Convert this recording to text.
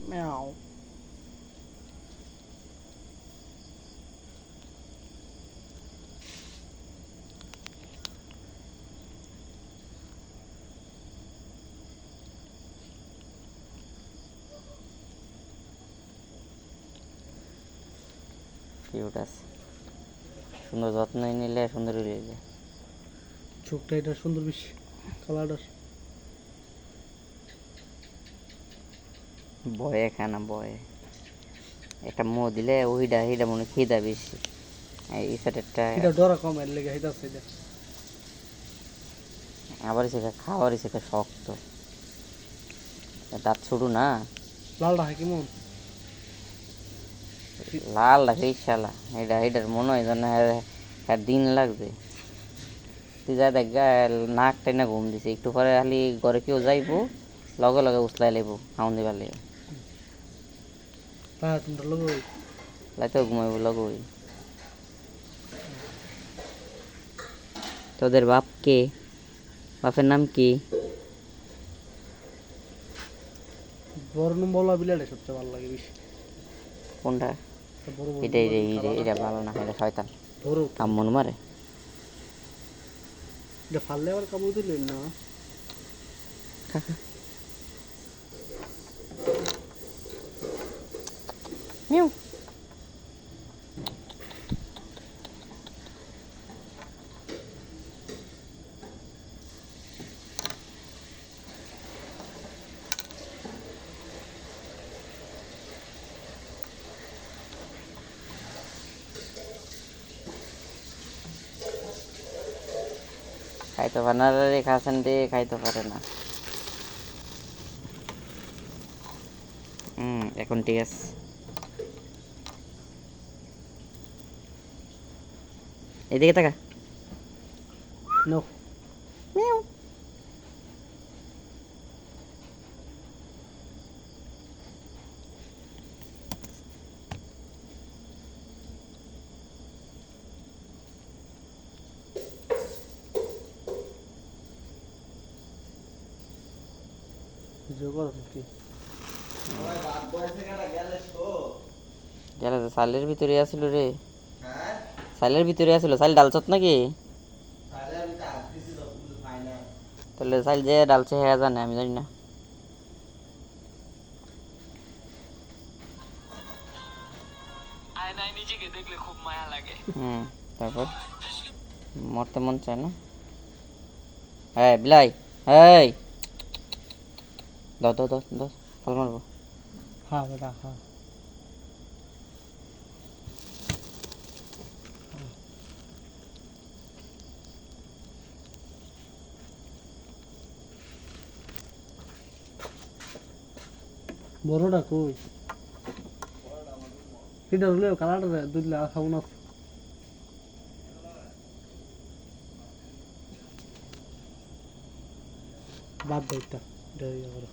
Meow. Cute আছে, সুন্দর যত্ন নিলে সুন্দর হয়ে যায়। চোখটা এটা সুন্দর বেশি, কালারটা বয়ে খায় না, বয়ে একটা দিলে ওইটা এইটা মনে খিদা বেশি। এই সাইডেরটা এটা ডরা কম এর লেগে এটা আছে এটা। আবার শেখা খাওয়ারই শেখা শক্ত, দাঁত ছোট না। লালটা হয় কেমন? লাল লাগে শালা, এটার মনে হয় যেন আর দিন লাগবে। তুই যা দেখ নাক টাইনা ঘুম দিছে, একটু পরে খালি ঘরে কেউ যাইবো লগে লগে উসলাই লাইব খাউন দিবার লেগে। হ্যাঁ তোমরা লোক লাইতেও ঘুমাইব লগে ওই। তোদের বাপ কে? বাপের নাম কি? বড় নম্বরলা বিলাটা সবচেয়ে ভালো লাগে বেশি। কোনটা? বড় বড় এটা এটা এটা এটা ভালো না, এটা শয়তান, বড় কামড় মারে। এটা ফাললে আবার কামড় দিলেন না। কাকা মিউ। খাইতে পারে না রে, খাচ্ছেন রে, খাইতে পারে না। এখন ঠিক আছে। এদিকে তাকা। No mu. জগর কি গেলে তো সালের ভিতরে আসিল রে। সালের ভিতরে আসিল, সাল ডালছত নাকি? তাহলে সাল যে ডালছে হ্যাঁ জানে, আমি জানি না। নিজেকে দেখলে খুব মায়া লাগে। তারপর মরতে মন চায় না। হ্যাঁ বিলাই, এই দাও দাও দাও দাও, ফল মারবো। হ্যাঁ বেটা হ্যাঁ। বড়টা কই? এটা হলে কালারটা দুধ লাগা খাবো না। বাদ দে এটা, এটা ইয়ে করো।